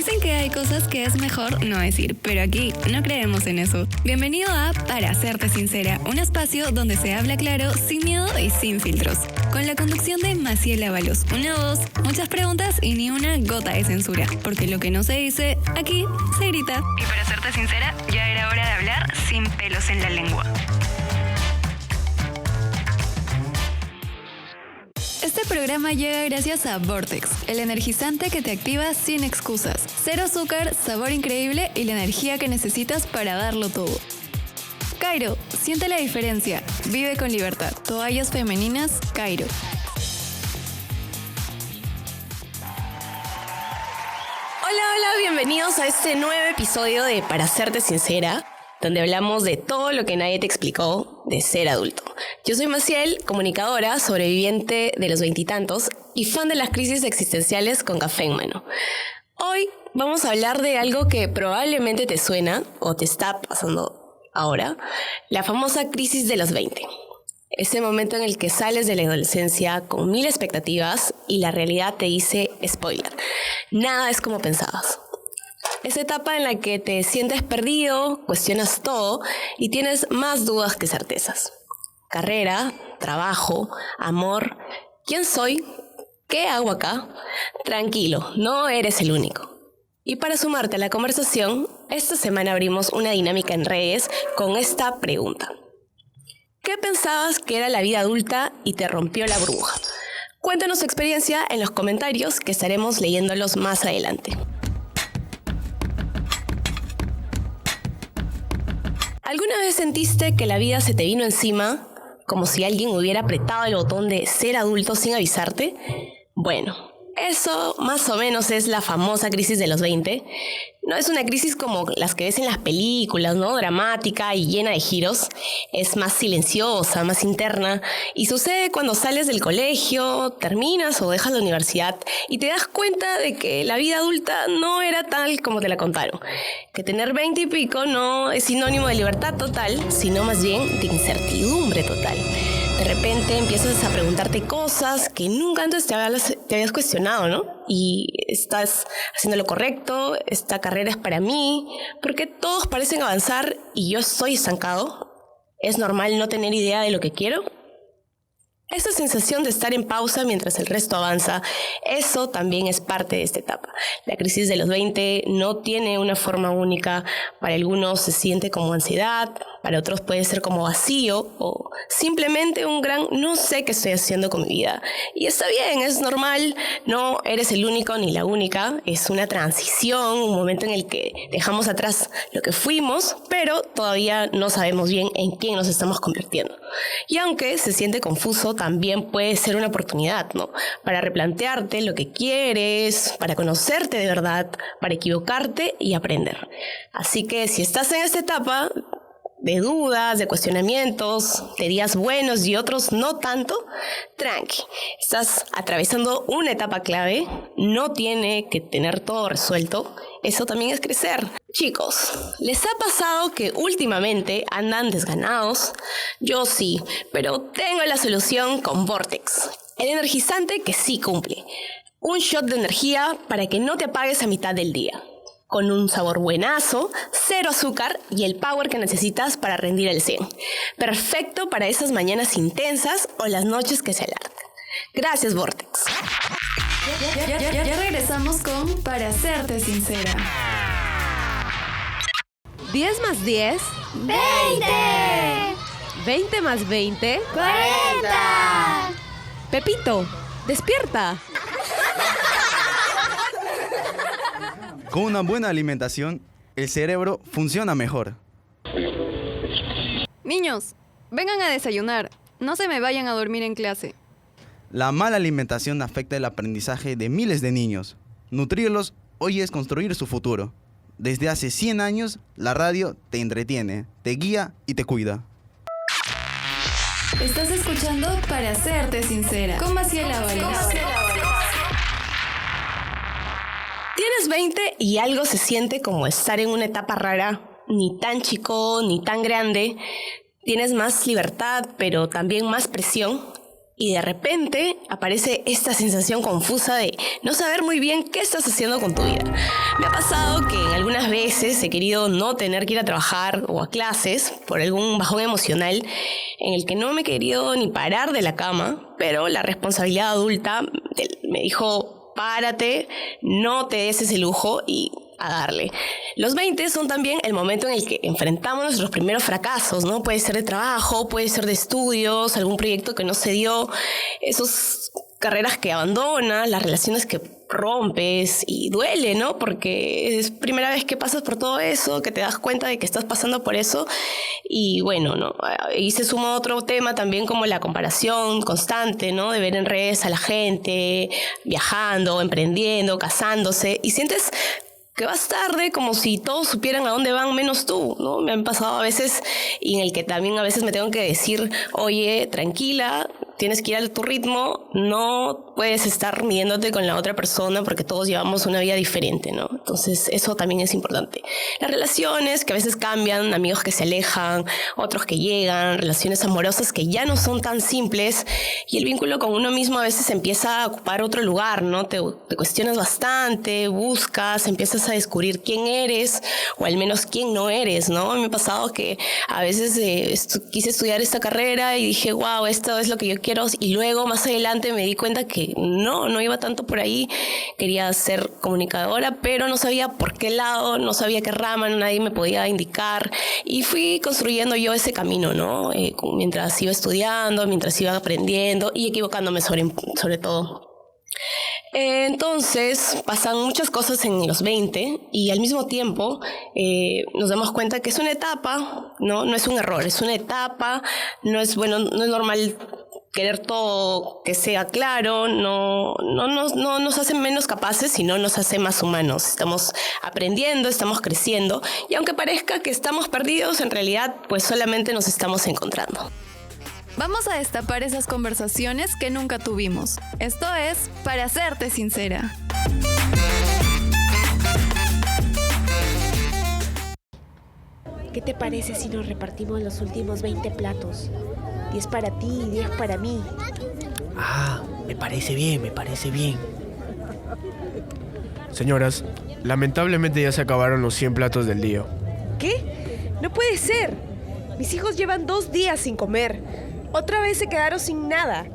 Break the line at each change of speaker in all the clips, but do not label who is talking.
Dicen que hay cosas que es mejor no decir, pero aquí no creemos en eso. Bienvenido a Para Serte Sincera, un espacio donde se habla claro, sin miedo y sin filtros. Con la conducción de Maciel Ábalos, una voz, muchas preguntas y ni una gota de censura, porque lo que no se dice, aquí se grita. Y para serte sincera, ya era hora de hablar sin pelos en la lengua. Este programa llega gracias a Vortex, el energizante que te activa sin excusas. Cero azúcar, sabor increíble y la energía que necesitas para darlo todo. Cairo, siente la diferencia. Vive con libertad. Toallas femeninas, Cairo.
Hola, bienvenidos a este nuevo episodio de Para Serte Sincera, donde hablamos de todo lo que nadie te explicó de ser adulto. Yo soy Maciel, comunicadora, sobreviviente de los veintitantos y fan de las crisis existenciales con café en mano. Hoy vamos a hablar de algo que probablemente te suena o te está pasando ahora, la famosa crisis de los 20. Ese momento en el que sales de la adolescencia con mil expectativas y la realidad te dice, spoiler, nada es como pensabas. Esa etapa en la que te sientes perdido, cuestionas todo y tienes más dudas que certezas. Carrera, trabajo, amor, ¿quién soy? ¿Qué hago acá? Tranquilo, no eres el único. Y para sumarte a la conversación, esta semana abrimos una dinámica en redes con esta pregunta. ¿Qué pensabas que era la vida adulta y te rompió la burbuja? Cuéntanos tu experiencia en los comentarios que estaremos leyéndolos más adelante. ¿Alguna vez sentiste que la vida se te vino encima, como si alguien hubiera apretado el botón de ser adulto sin avisarte? Bueno, eso más o menos es la famosa crisis de los 20. No es una crisis como las que ves en las películas, ¿no? Dramática y llena de giros. Es más silenciosa, más interna. Y sucede cuando sales del colegio, terminas o dejas la universidad y te das cuenta de que la vida adulta no era tal como te la contaron. Que tener 20 y pico no es sinónimo de libertad total, sino más bien de incertidumbre total. De repente empiezas a preguntarte cosas que nunca antes te habías cuestionado, ¿no? Y estás haciendo lo correcto, esta carrera es para mí, porque todos parecen avanzar y yo estoy estancado. ¿Es normal no tener idea de lo que quiero? Esa sensación de estar en pausa mientras el resto avanza, eso también es parte de esta etapa. La crisis de los 20 no tiene una forma única. Para algunos se siente como ansiedad, para otros puede ser como vacío o simplemente un gran no sé qué estoy haciendo con mi vida. Y está bien, es normal, no eres el único ni la única. Es una transición, un momento en el que dejamos atrás lo que fuimos, pero todavía no sabemos bien en quién nos estamos convirtiendo. Y aunque se siente confuso, también puede ser una oportunidad, ¿no? Para replantearte lo que quieres, para conocerte de verdad, para equivocarte y aprender. Así que si estás en esta etapa de dudas, de cuestionamientos, de días buenos y otros no tanto, tranqui. Estás atravesando una etapa clave, no tiene que tener todo resuelto. Eso también es crecer. Chicos, ¿les ha pasado que últimamente andan desganados? Yo sí, pero tengo la solución con Vortex, el energizante que sí cumple. Un shot de energía para que no te apagues a mitad del día. Con un sabor buenazo, cero azúcar y el power que necesitas para rendir el 100. Perfecto para esas mañanas intensas o las noches que se alargan. Gracias, Vortex.
Ya regresamos con Para Serte Sincera.
10 más 10.
20.
20 más 20.
40.
Pepito, despierta.
Con una buena alimentación, el cerebro funciona mejor.
Niños, vengan a desayunar. No se me vayan a dormir en clase.
La mala alimentación afecta el aprendizaje de miles de niños. Nutrirlos hoy es construir su futuro. Desde hace 100 años, la radio te entretiene, te guía y te cuida.
Estás escuchando Para Serte Sincera con Maciel Ábalos.
Tienes 20 y algo se siente como estar en una etapa rara, ni tan chico ni tan grande. Tienes más libertad, pero también más presión. y de repente aparece esta sensación confusa de no saber muy bien qué estás haciendo con tu vida. Me ha pasado que algunas veces he querido no tener que ir a trabajar o a clases por algún bajón emocional en el que no me he querido ni parar de la cama, pero la responsabilidad adulta me dijo: párate, no te des ese lujo y a darle. Los 20 son también el momento en el que enfrentamos nuestros primeros fracasos, ¿no? Puede ser de trabajo, puede ser de estudios, algún proyecto que no se dio, esas carreras que abandonas, las relaciones que rompes, y duele, ¿no? Porque es primera vez que pasas por todo eso, que te das cuenta de que estás pasando por eso. Y bueno, ¿no? Y se suma otro tema también, como la comparación constante, ¿no? De ver en redes a la gente viajando, emprendiendo, casándose, y sientes que vas tarde, como si todos supieran a dónde van menos tú, ¿no? Me han pasado a veces, y en el que también a veces me tengo que decir: oye, tranquila, tienes que ir a tu ritmo, no puedes estar midiéndote con la otra persona porque todos llevamos una vida diferente, ¿no? Entonces eso también es importante. Las relaciones que a veces cambian, amigos que se alejan, otros que llegan, relaciones amorosas que ya no son tan simples, y el vínculo con uno mismo a veces empieza a ocupar otro lugar, ¿no? Te cuestionas bastante, buscas, empiezas a descubrir quién eres, o al menos quién no eres, ¿no? Me ha pasado que a veces quise estudiar esta carrera y dije: wow, esto es lo que yo quiero, y luego más adelante me di cuenta que no iba tanto por ahí. Quería ser comunicadora, pero no sabía por qué lado, no sabía qué rama, nadie me podía indicar, y fui construyendo yo ese camino, ¿no? Mientras iba estudiando, mientras iba aprendiendo y equivocándome sobre todo. Entonces pasan muchas cosas en los 20, y al mismo tiempo nos damos cuenta que es una etapa, no es un error, es una etapa. No es normal querer todo que sea claro, no nos hace menos capaces, sino nos hace más humanos. Estamos aprendiendo, estamos creciendo, y aunque parezca que estamos perdidos, en realidad pues solamente nos estamos encontrando.
Vamos a destapar esas conversaciones que nunca tuvimos. Esto es Para Serte Sincera.
¿Qué te parece si nos repartimos los últimos 20 platos? 10 para ti y 10 para mí.
Ah, me parece bien. Señoras, lamentablemente ya se acabaron los 100 platos del día.
¿Qué? No puede ser. Mis hijos llevan 2 días sin comer. Otra vez se quedaron sin nada.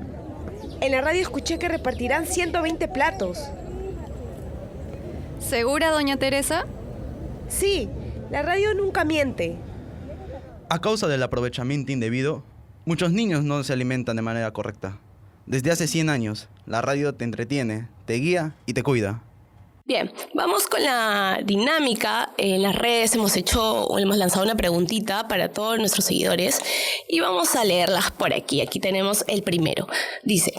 En la radio escuché que repartirán 120 platos.
¿Segura, doña Teresa?
Sí, la radio nunca miente.
A causa del aprovechamiento indebido, muchos niños no se alimentan de manera correcta. Desde hace 100 años, la radio te entretiene, te guía y te cuida.
Bien, vamos con la dinámica. En las redes hemos lanzado una preguntita para todos nuestros seguidores y vamos a leerlas por aquí. Aquí tenemos el primero. Dice: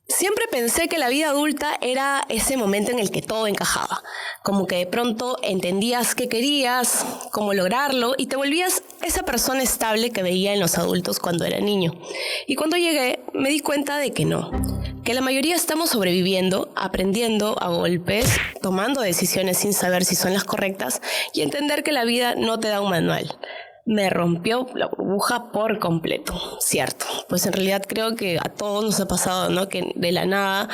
siempre pensé que la vida adulta era ese momento en el que todo encajaba. Como que de pronto entendías qué querías, cómo lograrlo, y te volvías esa persona estable que veía en los adultos cuando era niño. Y cuando llegué me di cuenta de que no. Que la mayoría estamos sobreviviendo, aprendiendo a golpes, tomando decisiones sin saber si son las correctas, y entender que la vida no te da un manual. Me rompió la burbuja por completo, cierto. Pues en realidad creo que a todos nos ha pasado, ¿no? Que de la nada,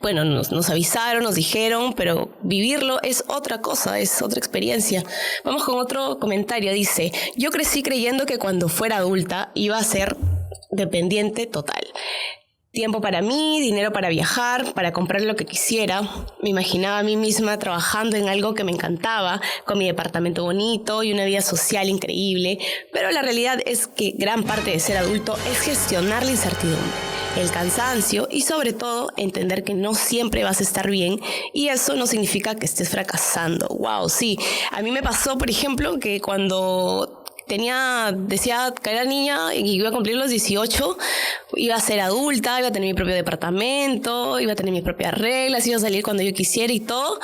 bueno, nos avisaron, nos dijeron, pero vivirlo es otra cosa, es otra experiencia. Vamos con otro comentario. Dice: yo crecí creyendo que cuando fuera adulta iba a ser dependiente total. Tiempo para mí, dinero para viajar, para comprar lo que quisiera. Me imaginaba a mí misma trabajando en algo que me encantaba, con mi departamento bonito y una vida social increíble. Pero la realidad es que gran parte de ser adulto es gestionar la incertidumbre, el cansancio y sobre todo entender que no siempre vas a estar bien, y eso no significa que estés fracasando. Wow, sí. A mí me pasó, por ejemplo, que cuando decía que era niña y iba a cumplir los 18, iba a ser adulta, iba a tener mi propio departamento, iba a tener mis propias reglas, iba a salir cuando yo quisiera y todo,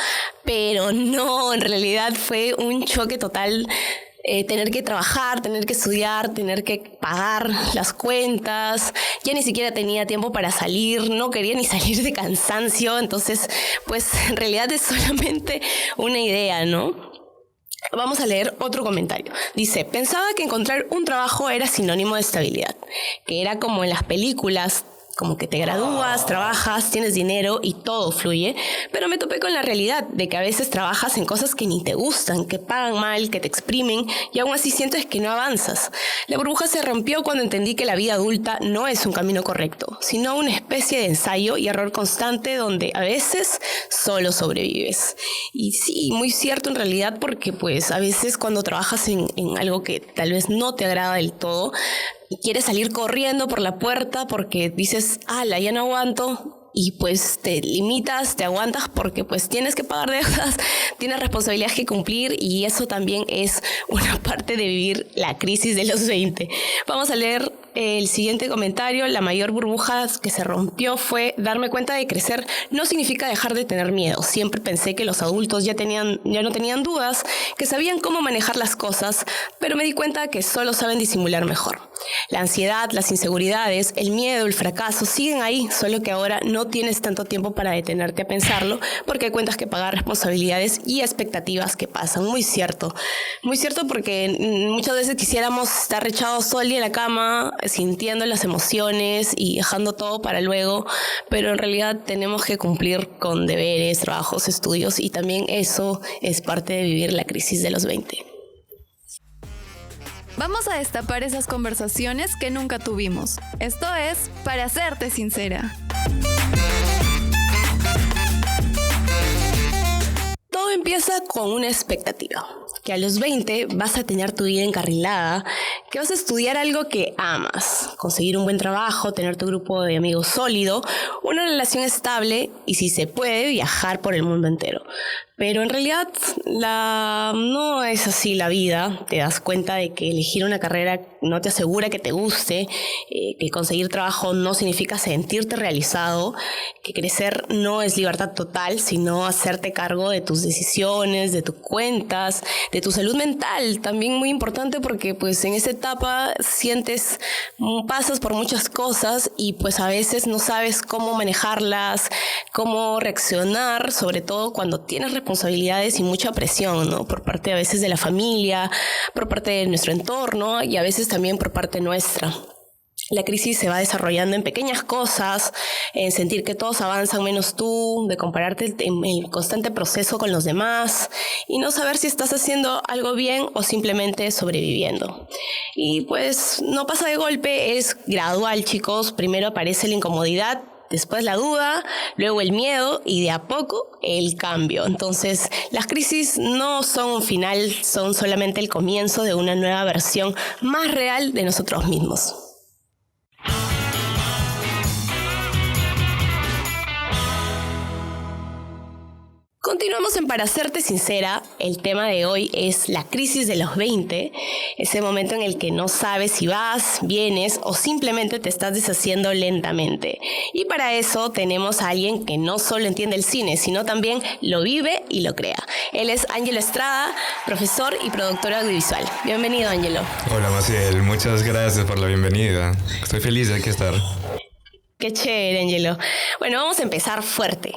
pero no, en realidad fue un choque total. Tener que trabajar, tener que estudiar, tener que pagar las cuentas, ya ni siquiera tenía tiempo para salir, no quería ni salir de cansancio, entonces pues en realidad es solamente una idea, ¿no? Vamos a leer otro comentario. Dice: pensaba que encontrar un trabajo era sinónimo de estabilidad, que era como en las películas, como que te gradúas, trabajas, tienes dinero y todo fluye, pero me topé con la realidad de que a veces trabajas en cosas que ni te gustan, que pagan mal, que te exprimen y aún así sientes que no avanzas. La burbuja se rompió cuando entendí que la vida adulta no es un camino correcto, sino una especie de ensayo y error constante donde a veces solo sobrevives. Y sí, muy cierto en realidad, porque pues a veces cuando trabajas en algo que tal vez no te agrada del todo y quieres salir corriendo por la puerta porque dices, ala, ya no aguanto, y pues te limitas, te aguantas porque pues tienes que pagar deudas, tienes responsabilidades que cumplir, y eso también es una parte de vivir la crisis de los 20. Vamos a leer el siguiente comentario. La mayor burbuja que se rompió fue darme cuenta de crecer no significa dejar de tener miedo. Siempre pensé que los adultos ya no tenían dudas, que sabían cómo manejar las cosas, pero me di cuenta que solo saben disimular mejor. La ansiedad, las inseguridades, el miedo, el fracaso siguen ahí, solo que ahora no tienes tanto tiempo para detenerte a pensarlo porque hay cuentas que pagar, responsabilidades y expectativas que pasan. Muy cierto porque muchas veces quisiéramos estar echados todo el día en la cama, sintiendo las emociones y dejando todo para luego, pero en realidad tenemos que cumplir con deberes, trabajos, estudios, y también eso es parte de vivir la crisis de los 20.
Vamos a destapar esas conversaciones que nunca tuvimos. Esto es Para Serte Sincera.
Todo empieza con una expectativa, que a los 20 vas a tener tu vida encarrilada, que vas a estudiar algo que amas, conseguir un buen trabajo, tener tu grupo de amigos sólido, una relación estable y, si se puede, viajar por el mundo entero. Pero en realidad no es así la vida. Te das cuenta de que elegir una carrera no te asegura que te guste, que conseguir trabajo no significa sentirte realizado, que crecer no es libertad total, sino hacerte cargo de tus decisiones, de tus cuentas, de tu salud mental. También muy importante porque pues en esta etapa pasas por muchas cosas y pues a veces no sabes cómo manejarlas, cómo reaccionar, sobre todo cuando tienes responsabilidades y mucha presión, ¿no? Por parte a veces de la familia, por parte de nuestro entorno y a veces también por parte nuestra. La crisis se va desarrollando en pequeñas cosas, en sentir que todos avanzan menos tú, de compararte en el constante proceso con los demás y no saber si estás haciendo algo bien o simplemente sobreviviendo. Y pues no pasa de golpe, es gradual, chicos. Primero aparece la incomodidad, después la duda, luego el miedo y de a poco el cambio. Entonces, las crisis no son un final, son solamente el comienzo de una nueva versión más real de nosotros mismos. Continuamos en Para Serte Sincera. El tema de hoy es la crisis de los 20, ese momento en el que no sabes si vas, vienes o simplemente te estás deshaciendo lentamente. Y para eso tenemos a alguien que no solo entiende el cine, sino también lo vive y lo crea. Él es Ángelo Estrada, profesor y productor audiovisual. Bienvenido, Ángelo.
Hola, Maciel. Muchas gracias por la bienvenida. Estoy feliz de aquí estar.
Qué chévere, Ángelo. Bueno, vamos a empezar fuerte.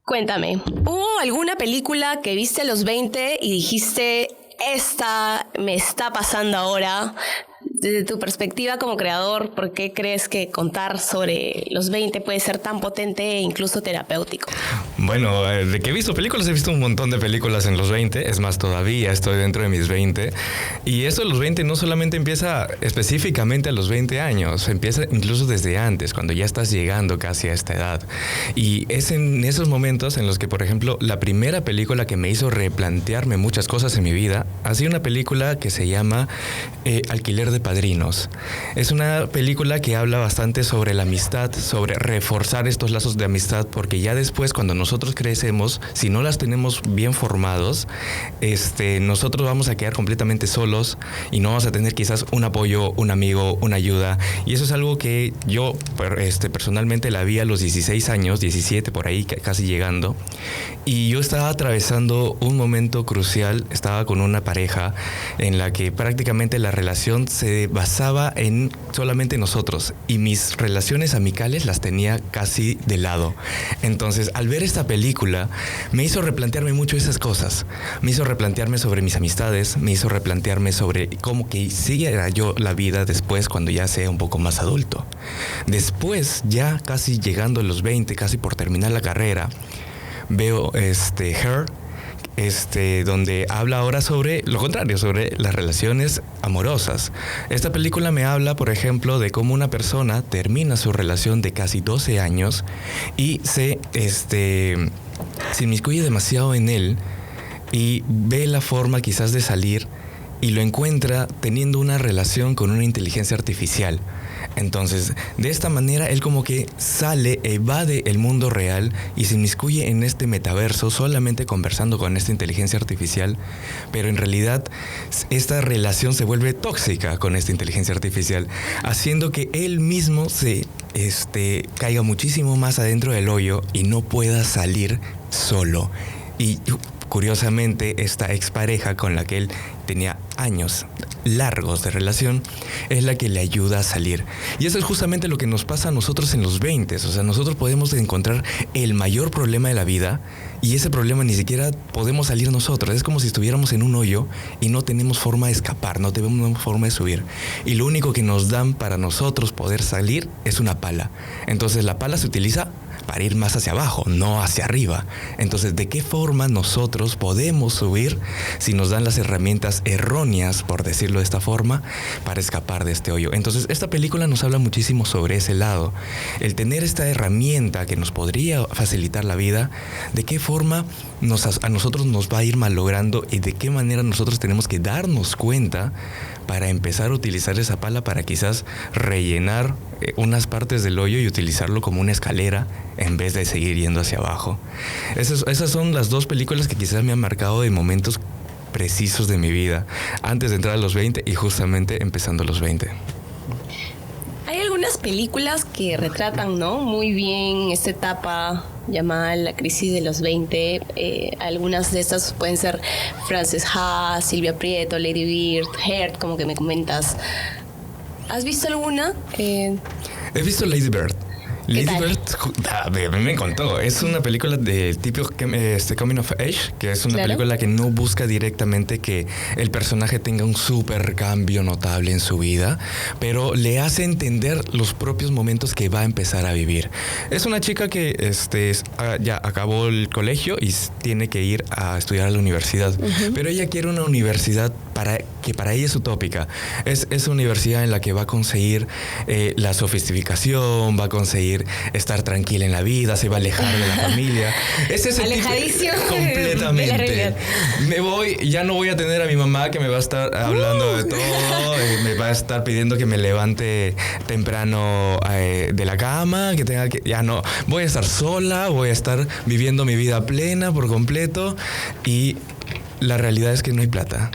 Cuéntame, ¿hubo alguna película que viste a los 20 y dijiste, esta me está pasando ahora? Desde tu perspectiva como creador, ¿por qué crees que contar sobre los 20 puede ser tan potente e incluso terapéutico?
Bueno, de que he visto películas, he visto un montón de películas en los 20. Es más, todavía estoy dentro de mis 20. Y esto de los 20 no solamente empieza específicamente a los 20 años, empieza incluso desde antes, cuando ya estás llegando casi a esta edad. Y es en esos momentos en los que, por ejemplo, la primera película que me hizo replantearme muchas cosas en mi vida ha sido una película que se llama Alquiler de Padrinos. Es una película que habla bastante sobre la amistad, sobre reforzar estos lazos de amistad, porque ya después, cuando nosotros crecemos, si no las tenemos bien formados, nosotros vamos a quedar completamente solos y no vamos a tener quizás un apoyo, un amigo, una ayuda. Y eso es algo que yo personalmente la vi a los 16 años, 17 por ahí, casi llegando. Y yo estaba atravesando un momento crucial. Estaba con una pareja en la que prácticamente la relación se se basaba en solamente nosotros y mis relaciones amicales las tenía casi de lado. Entonces, al ver esta película, me hizo replantearme mucho esas cosas. Me hizo replantearme sobre mis amistades, me hizo replantearme sobre cómo que siguiera yo la vida después cuando ya sea un poco más adulto. Después, ya casi llegando a los 20, casi por terminar la carrera, veo Her, donde habla ahora sobre lo contrario, sobre las relaciones amorosas. Esta película me habla, por ejemplo, de cómo una persona termina su relación de casi 12 años y se inmiscuye demasiado en él y ve la forma quizás de salir y lo encuentra teniendo una relación con una inteligencia artificial. Entonces, de esta manera, él como que sale, evade el mundo real y se inmiscuye en este metaverso solamente conversando con esta inteligencia artificial, pero en realidad esta relación se vuelve tóxica con esta inteligencia artificial, haciendo que él mismo se caiga muchísimo más adentro del hoyo y no pueda salir solo. Y curiosamente, esta expareja con la que él tenía años largos de relación es la que le ayuda a salir. Y eso es justamente lo que nos pasa a nosotros en los 20. O sea, nosotros podemos encontrar el mayor problema de la vida y ese problema ni siquiera podemos salir nosotros. Es como si estuviéramos en un hoyo y no tenemos forma de escapar, no tenemos forma de subir. Y lo único que nos dan para nosotros poder salir es una pala. Entonces la pala se utiliza para ir más hacia abajo, no hacia arriba. Entonces, ¿de qué forma nosotros podemos subir si nos dan las herramientas erróneas, por decirlo de esta forma, para escapar de este hoyo? Entonces, esta película nos habla muchísimo sobre ese lado. El tener esta herramienta que nos podría facilitar la vida, ¿de qué forma a nosotros nos va a ir malogrando y de qué manera nosotros tenemos que darnos cuenta para empezar a utilizar esa pala para quizás rellenar unas partes del hoyo y utilizarlo como una escalera en vez de seguir yendo hacia abajo? Esas son las dos películas que quizás me han marcado de momentos precisos de mi vida, antes de entrar a los 20 y justamente empezando los 20.
Hay algunas películas que retratan, ¿no?, muy bien esta etapa llamada la crisis de los 20. Algunas de estas pueden ser Frances Ha, Silvia Prieto, Lady Bird, Heart, como que me comentas. ¿Has visto alguna?
He visto Lady Bird. Lady Bird, a mí me encantó. Es una película de tipo Coming of Age, que es una película que no busca directamente que el personaje tenga un súper cambio notable en su vida, pero le hace entender los propios momentos que va a empezar a vivir. Es una chica que ya acabó el colegio y tiene que ir a estudiar a la universidad, pero ella quiere una universidad que para ella es utópica. Es una universidad en la que va a conseguir la sofisticación, va a conseguir estar tranquila en la vida, se va a alejar de la familia. Es ese
alejadísimo
tipo, completamente.
De la realidad.
Me voy, ya no voy a tener a mi mamá que me va a estar hablando de todo, me va a estar pidiendo que me levante temprano de la cama, ya no, voy a estar sola, voy a estar viviendo mi vida plena por completo y la realidad es que no hay plata.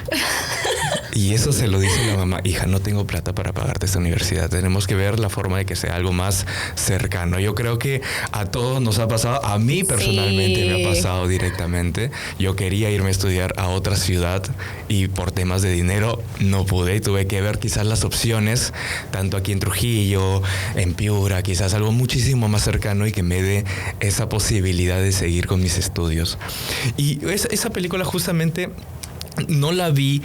Y eso se lo dice la mamá: hija, no tengo plata para pagarte esta universidad, tenemos que ver la forma de que sea algo más cercano. Yo creo que a todos nos ha pasado, a mí personalmente me ha pasado directamente. Yo quería irme a estudiar a otra ciudad y por temas de dinero no pude y tuve que ver quizás las opciones, tanto aquí en Trujillo, en Piura, quizás algo muchísimo más cercano y que me dé esa posibilidad de seguir con mis estudios. Y esa película justamente no la vi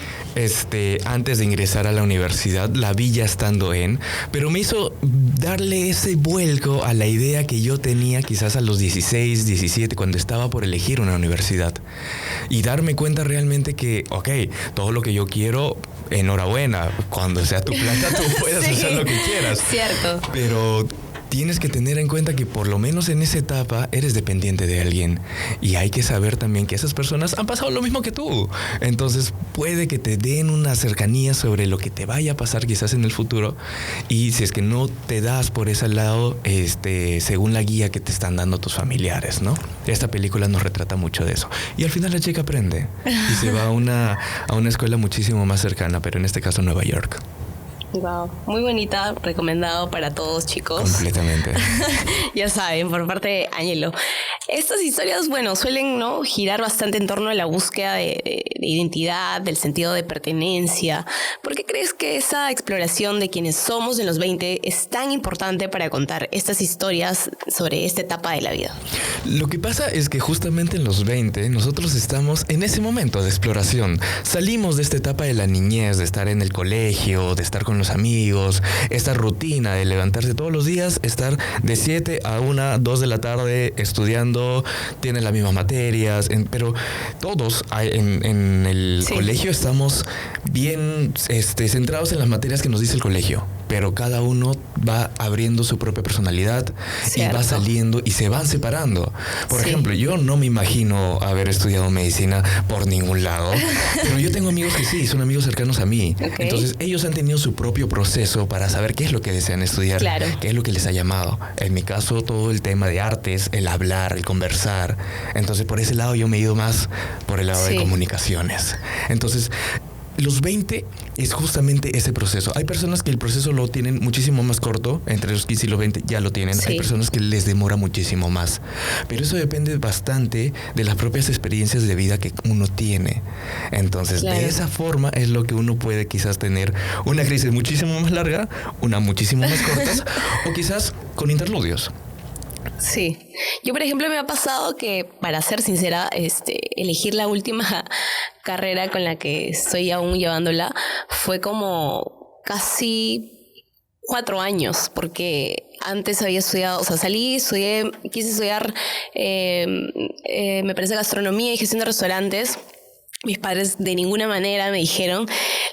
antes de ingresar a la universidad, la vi ya estando pero me hizo darle ese vuelco a la idea que yo tenía quizás a los 16, 17, cuando estaba por elegir una universidad. Y darme cuenta realmente que, todo lo que yo quiero, enhorabuena, cuando sea tu plata tú puedes hacer lo que quieras.
Cierto.
Pero tienes que tener en cuenta que por lo menos en esa etapa eres dependiente de alguien y hay que saber también que esas personas han pasado lo mismo que tú. Entonces puede que te den una cercanía sobre lo que te vaya a pasar quizás en el futuro, y si es que no te das por ese lado, según la guía que te están dando tus familiares, ¿no? Esta película nos retrata mucho de eso. Y al final la chica aprende y se va a una escuela muchísimo más cercana, pero en este caso Nueva York.
Wow, muy bonita, recomendado para todos, chicos.
Completamente.
Ya saben, por parte de Ángelo. Estas historias, bueno, suelen, ¿no?, girar bastante en torno a la búsqueda de identidad, del sentido de pertenencia. ¿Por qué crees que esa exploración de quienes somos en los 20 es tan importante para contar estas historias sobre esta etapa de la vida?
Lo que pasa es que justamente en los 20 nosotros estamos en ese momento de exploración. Salimos de esta etapa de la niñez, de estar en el colegio, de estar con los amigos, esta rutina de levantarse todos los días, estar de 7 a 1, 2 de la tarde estudiando, tienen las mismas materias, pero todos en el colegio estamos bien centrados en las materias que nos dice el colegio, pero cada uno va abriendo su propia personalidad. Cierto. Y va saliendo y se van separando. Por ejemplo, yo no me imagino haber estudiado medicina por ningún lado, pero yo tengo amigos que sí, son amigos cercanos a mí. Okay. Entonces ellos han tenido su propio proceso para saber qué es lo que desean estudiar, claro, qué es lo que les ha llamado. En mi caso, todo el tema de artes, el hablar, el conversar. Entonces por ese lado yo me he ido más por el lado de comunicaciones. Entonces los 20 es justamente ese proceso. Hay personas que el proceso lo tienen muchísimo más corto, entre los 15 y los 20 ya lo tienen. Hay personas que les demora muchísimo más. Pero eso depende bastante de las propias experiencias de vida que uno tiene. Entonces, de esa forma es lo que uno puede quizás tener una crisis muchísimo más larga, una muchísimo más corta, o quizás con interludios.
Sí. Yo, por ejemplo, me ha pasado que, para ser sincera, elegir la última carrera con la que estoy aún llevándola fue como casi 4 años, porque antes había estudiado, o sea, quise estudiar, me parece, gastronomía y gestión de restaurantes. Mis padres de ninguna manera me dijeron.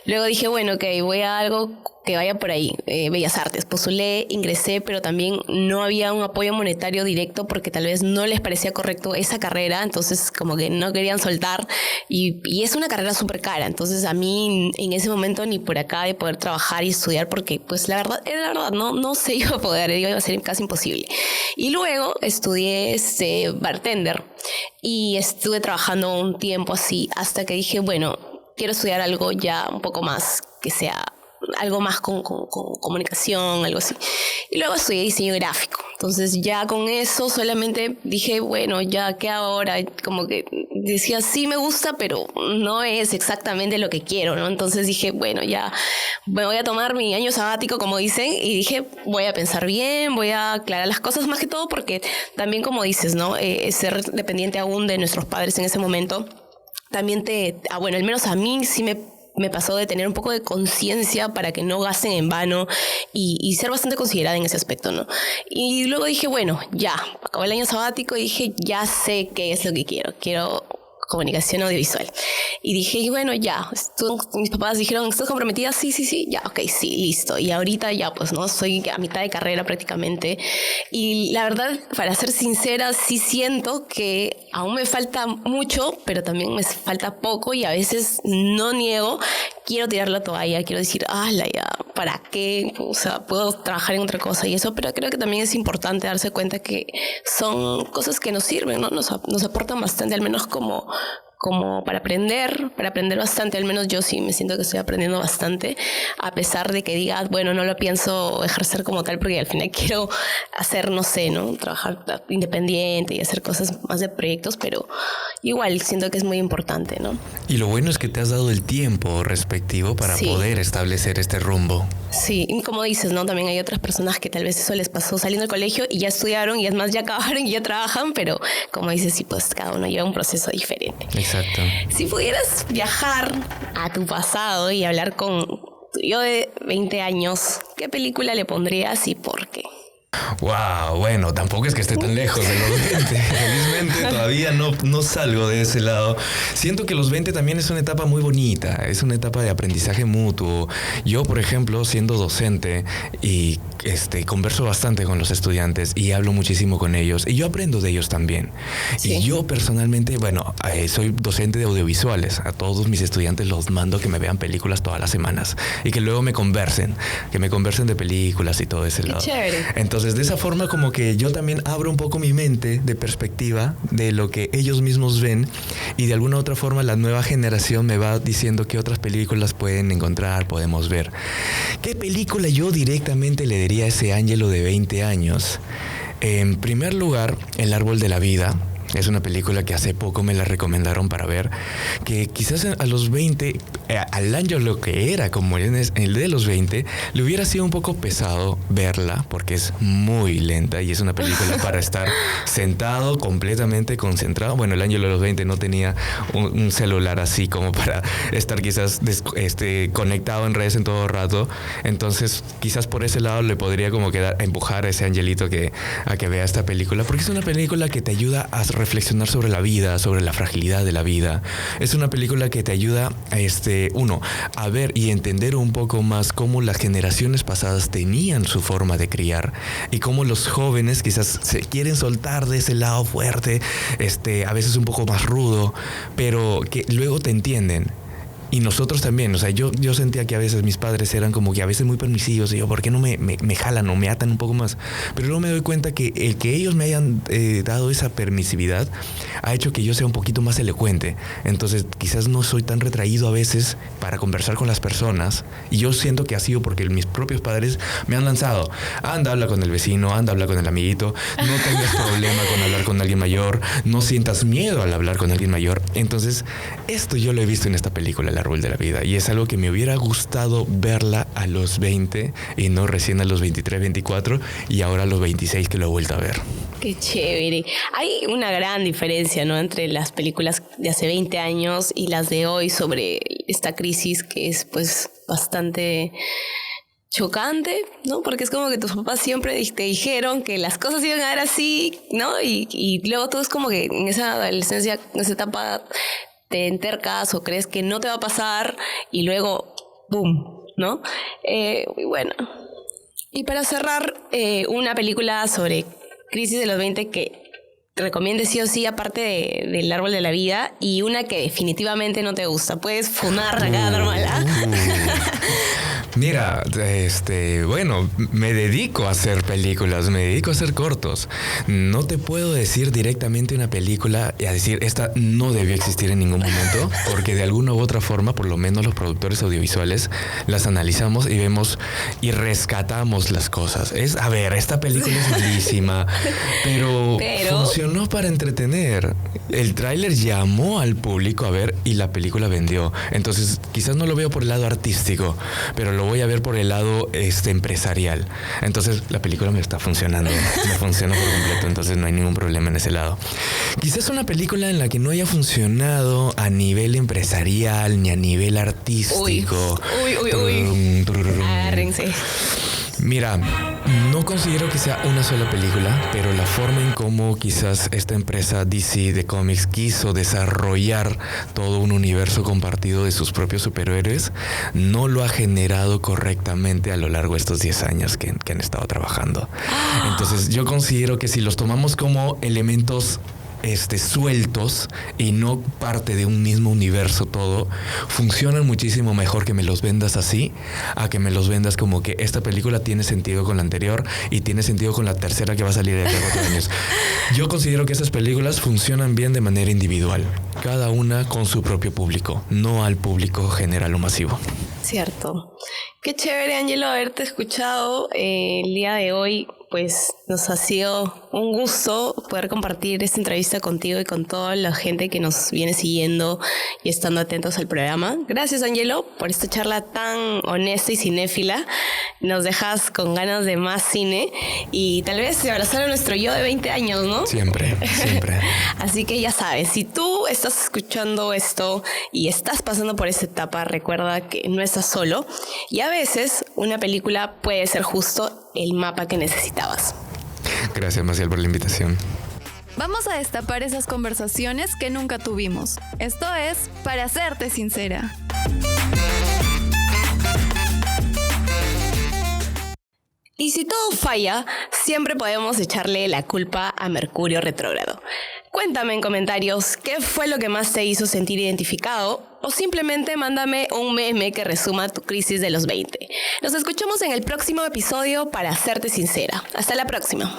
Luego dije, bueno, ok, voy a algo que vaya por ahí, Bellas Artes. Postulé, ingresé, pero también no había un apoyo monetario directo porque tal vez no les parecía correcto esa carrera, entonces como que no querían soltar, y es una carrera súper cara, entonces a mí en ese momento ni por acá de poder trabajar y estudiar, porque pues la verdad, no se iba a poder, iba a ser casi imposible. Y luego estudié bartender y estuve trabajando un tiempo así hasta que dije, bueno, quiero estudiar algo ya un poco más que sea algo más con comunicación, algo así. Y luego estudié diseño gráfico. Entonces ya con eso solamente dije, bueno, ya qué ahora, como que decía, sí me gusta, pero no es exactamente lo que quiero, ¿no? Entonces dije, bueno, ya me voy a tomar mi año sabático, como dicen, y dije, voy a pensar bien, voy a aclarar las cosas, más que todo porque también, como dices, ¿no? Ser dependiente aún de nuestros padres en ese momento, también bueno, al menos a mí sí me pasó de tener un poco de conciencia para que no gasten en vano y ser bastante considerada en ese aspecto, ¿no? Y luego dije, bueno, ya, acabó el año sabático y dije, ya sé qué es lo que quiero comunicación audiovisual. Y dije, bueno, ya, mis papás dijeron, ¿estás comprometida? Sí, ya, ok, sí, listo. Y ahorita ya, pues, ¿no? Soy a mitad de carrera prácticamente. Y la verdad, para ser sincera, sí siento que aún me falta mucho, pero también me falta poco, y a veces no niego, quiero tirar la toalla, quiero decir, ya, ¿para qué? O sea, puedo trabajar en otra cosa y eso, pero creo que también es importante darse cuenta que son cosas que nos sirven, ¿no? Nos aportan bastante, al menos como para aprender bastante. Al menos yo sí me siento que estoy aprendiendo bastante, a pesar de que diga, bueno, no lo pienso ejercer como tal, porque al final quiero hacer, no sé, ¿no? Trabajar independiente y hacer cosas más de proyectos, pero igual siento que es muy importante, ¿no?
Y lo bueno es que te has dado el tiempo respectivo para poder establecer este rumbo.
Sí, y como dices, ¿no? También hay otras personas que tal vez eso les pasó saliendo del colegio y ya estudiaron, y es más, ya acabaron y ya trabajan, pero como dices, sí, pues cada uno lleva un proceso diferente.
Exacto.
Si pudieras viajar a tu pasado y hablar con tu yo de 20 años, ¿qué película le pondrías y por qué?
Wow, bueno, tampoco es que esté tan lejos de los 20. Felizmente todavía no salgo de ese lado. Siento que los 20 también es una etapa muy bonita, es una etapa de aprendizaje mutuo. Yo, por ejemplo, siendo docente y converso bastante con los estudiantes y hablo muchísimo con ellos, y yo aprendo de ellos también. Sí. Y yo personalmente, bueno, soy docente de audiovisuales. A todos mis estudiantes los mando que me vean películas todas las semanas y que luego me conversen de películas y todo ese lado.
Chévere.
Entonces, de esa forma, como que yo también abro un poco mi mente de perspectiva de lo que ellos mismos ven, y de alguna u otra forma la nueva generación me va diciendo qué otras películas pueden encontrar, podemos ver. ¿Qué película yo directamente le diría a ese Ángelo de 20 años? En primer lugar, El árbol de la vida. Es una película que hace poco me la recomendaron para ver, que quizás a los 20, al año lo que era como el de los 20, le hubiera sido un poco pesado verla porque es muy lenta y es una película para estar sentado, completamente concentrado. Bueno, el año de los 20 no tenía un celular así como para estar quizás conectado en redes en todo rato. Entonces, quizás por ese lado le podría como empujar a ese angelito a que vea esta película, porque es una película que te ayuda a reflexionar sobre la vida, sobre la fragilidad de la vida. Es una película que te ayuda a ver y entender un poco más cómo las generaciones pasadas tenían su forma de criar y cómo los jóvenes quizás se quieren soltar de ese lado fuerte, a veces un poco más rudo, pero que luego te entienden. Y nosotros también, o sea, yo sentía que a veces mis padres eran como que a veces muy permisivos y yo, ¿por qué no me jalan o me atan un poco más? Pero luego me doy cuenta que el que ellos me hayan dado esa permisividad ha hecho que yo sea un poquito más elocuente. Entonces quizás no soy tan retraído a veces para conversar con las personas y yo siento que ha sido porque mis propios padres me han lanzado. Anda, habla con el vecino, anda, habla con el amiguito, no tengas problema con hablar con alguien mayor, no sientas miedo al hablar con alguien mayor. Entonces esto yo lo he visto en esta película, El árbol de la vida, y es algo que me hubiera gustado verla a los 20 y no recién a los 23, 24 y ahora a los 26 que lo he vuelto a ver.
Qué chévere. Hay una gran diferencia, ¿no?, entre las películas de hace 20 años y las de hoy sobre esta crisis que es pues bastante chocante, ¿no? Porque es como que tus papás siempre te dijeron que las cosas iban a ver así, ¿no? Y luego tú es como que en esa adolescencia, en esa etapa te entercas o crees que no te va a pasar y luego ¡boom!, ¿no? Y bueno, y para cerrar, una película sobre crisis de los 20 que recomiende sí o sí, aparte del árbol de la vida, y una que definitivamente no te gusta. Puedes funar acá normal, ¿ah?
Mira, bueno, me dedico a hacer películas, me dedico a hacer cortos. No te puedo decir directamente una película y a decir, esta no debió existir en ningún momento, porque de alguna u otra forma, por lo menos los productores audiovisuales, las analizamos y vemos y rescatamos las cosas. A ver, esta película es malísima, pero funcionó para entretener. El tráiler llamó al público a ver y la película vendió. Entonces, quizás no lo veo por el lado artístico, pero lo voy a ver por el lado empresarial. Entonces la película me está funcionando, me funciona por completo, entonces no hay ningún problema en ese lado. Quizás una película en la que no haya funcionado a nivel empresarial ni a nivel artístico.
Uy. Agárrense.
Mira, no considero que sea una sola película, pero la forma en cómo quizás esta empresa DC de cómics quiso desarrollar todo un universo compartido de sus propios superhéroes no lo ha generado correctamente a lo largo de estos 10 años que han estado trabajando. Entonces yo considero que si los tomamos como elementos sueltos y no parte de un mismo universo todo, funcionan muchísimo mejor que me los vendas así a que me los vendas como que esta película tiene sentido con la anterior y tiene sentido con la tercera que va a salir de aquí a 4 años. Yo considero que estas películas funcionan bien de manera individual, cada una con su propio público, no al público general o masivo.
Cierto. Qué chévere, Ángelo, haberte escuchado el día de hoy. Pues nos ha sido un gusto poder compartir esta entrevista contigo y con toda la gente que nos viene siguiendo y estando atentos al programa. Gracias, Ángelo, por esta charla tan honesta y cinéfila. Nos dejas con ganas de más cine y tal vez de abrazar a nuestro yo de 20 años, ¿no?
Siempre.
Así que ya sabes, si tú estás escuchando esto y estás pasando por esta etapa, recuerda que no estás solo y a veces una película puede ser justo el mapa que necesitabas.
Gracias, Maciel, por la invitación.
Vamos a destapar esas conversaciones que nunca tuvimos. Esto es Para Serte Sincera.
Y si todo falla, siempre podemos echarle la culpa a Mercurio retrógrado. Cuéntame en comentarios qué fue lo que más te hizo sentir identificado o simplemente mándame un meme que resuma tu crisis de los 20. Nos escuchamos en el próximo episodio Para Serte Sincera. Hasta la próxima.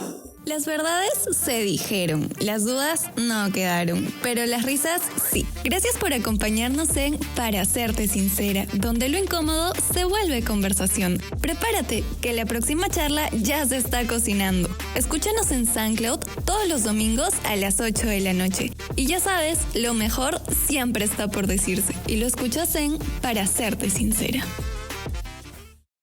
Las verdades se dijeron, las dudas no quedaron, pero las risas sí. Gracias por acompañarnos en Para Serte Sincera, donde lo incómodo se vuelve conversación. Prepárate, que la próxima charla ya se está cocinando. Escúchanos en SoundCloud todos los domingos a las 8 de la noche. Y ya sabes, lo mejor siempre está por decirse. Y lo escuchas en Para Serte Sincera.